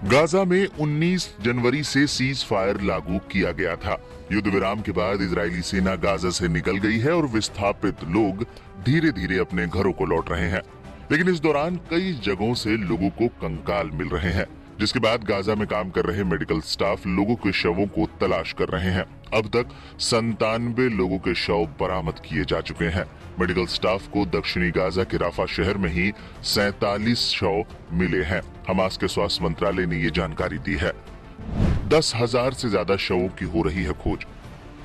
Gaza में 19 जनवरी से cease fire लागू किया गया था। युद्ध विराम के बाद इजरायली सेना गाजा से निकल गई है और विस्थापित लोग धीरे धीरे अपने घरों को लौट रहे हैं। लेकिन इस दौरान कई जगहों से लोगों को कंकाल मिल रहे हैं, जिसके बाद गाजा में काम कर रहे मेडिकल स्टाफ लोगों के शवों को तलाश कर रहे हैं। अब तक 97 लोगों के शव बरामद किए जा चुके हैं। मेडिकल स्टाफ को दक्षिणी गाजा के राफा शहर में ही 47 शव मिले हैं। हमास के स्वास्थ्य मंत्रालय ने ये जानकारी दी है। 10,000 से ज्यादा शवों की हो रही है खोज।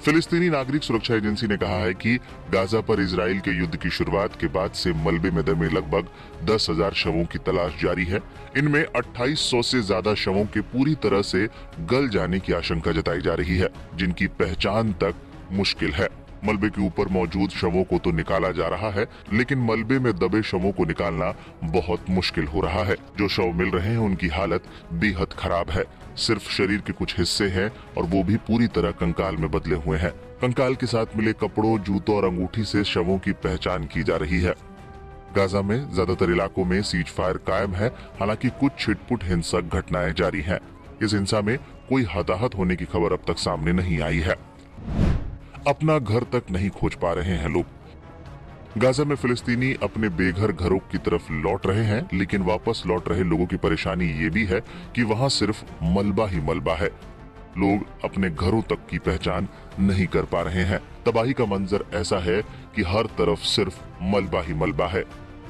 फिलिस्तीनी नागरिक सुरक्षा एजेंसी ने कहा है कि गाजा पर इजराइल के युद्ध की शुरुआत के बाद से मलबे में दबे लगभग 10,000 शवों की तलाश जारी है। इनमें 2800 से ज्यादा शवों के पूरी तरह से गल जाने की आशंका जताई जा रही है, जिनकी पहचान तक मुश्किल है। मलबे के ऊपर मौजूद शवों को तो निकाला जा रहा है, लेकिन मलबे में दबे शवों को निकालना बहुत मुश्किल हो रहा है। जो शव मिल रहे हैं उनकी हालत बेहद खराब है। सिर्फ शरीर के कुछ हिस्से हैं और वो भी पूरी तरह कंकाल में बदले हुए हैं। कंकाल के साथ मिले कपड़ों, जूतों और अंगूठी से शवों की पहचान की जा रही है। गाजा में ज्यादातर इलाकों में सीज फायर कायम है, हालांकि कुछ छिटपुट हिंसक घटनाएं जारी हैं। इस हिंसा में कोई हताहत होने की खबर अब तक सामने नहीं आई है। अपना घर तक नहीं खोज पा रहे हैं लोग। गाजा में फिलिस्तीनी अपने बेघर घरों की तरफ लौट रहे हैं, लेकिन वापस लौट रहे लोगों की परेशानी ये भी है कि वहां सिर्फ मलबा ही मलबा है। लोग अपने घरों तक की पहचान नहीं कर पा रहे हैं। तबाही का मंजर ऐसा है कि हर तरफ सिर्फ मलबा ही मलबा है।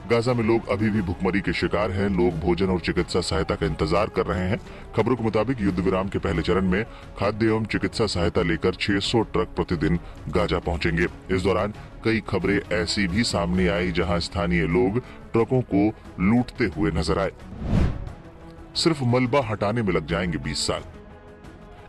गाजा में लोग अभी भी भुखमरी के शिकार हैं। लोग भोजन और चिकित्सा सहायता का इंतजार कर रहे हैं। खबरों के मुताबिक युद्ध विराम के पहले चरण में खाद्य एवं चिकित्सा सहायता लेकर 600 ट्रक प्रतिदिन गाजा पहुंचेंगे। इस दौरान कई खबरें ऐसी भी सामने आई जहां स्थानीय लोग ट्रकों को लूटते हुए नजर आए। सिर्फ मलबा हटाने में लग जाएंगे 20 साल।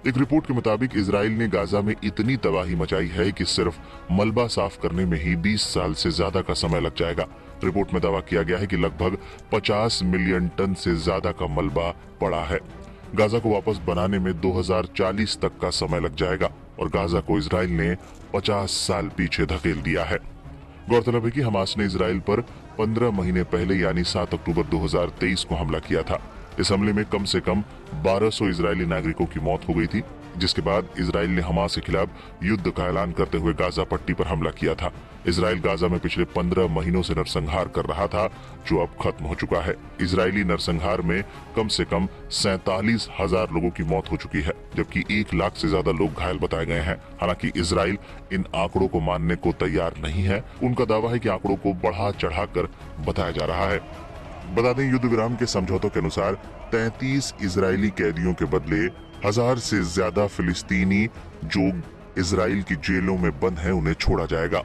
एक रिपोर्ट के मुताबिक इजराइल ने गाजा में इतनी तबाही मचाई है कि सिर्फ मलबा साफ करने में ही 20 साल से ज्यादा का समय लग जाएगा। रिपोर्ट में दावा किया गया है कि लगभग 50 मिलियन टन से ज्यादा का मलबा पड़ा है। गाजा को वापस बनाने में 2040 तक का समय लग जाएगा और गाजा को इजराइल ने 50 साल पीछे धकेल दिया है। गौरतलब है कि हमास ने इजराइल पर 15 महीने पहले यानी 7 अक्टूबर 2023 को हमला किया था। इस हमले में कम से कम 1200 इजरायली नागरिकों की मौत हो गई थी, जिसके बाद इजराइल ने हमास के खिलाफ युद्ध का ऐलान करते हुए गाजा पट्टी पर हमला किया था। इजराइल गाजा में पिछले 15 महीनों से नरसंहार कर रहा था, जो अब खत्म हो चुका है। इजरायली नरसंहार में कम से कम 47,000 लोगों की मौत हो चुकी है, जबकि 1 लाख से ज्यादा लोग घायल बताए गए हैं। हालांकि इजराइल इन आंकड़ों को मानने को तैयार नहीं है। उनका दावा है कि आंकड़ों को बढ़ा चढ़ाकर बताया जा रहा है। बता दें, युद्ध विराम के समझौतों के अनुसार 33 इजरायली कैदियों के बदले 1000 से ज्यादा फिलिस्तीनी जो इजराइल की जेलों में बंद हैं उन्हें छोड़ा जाएगा।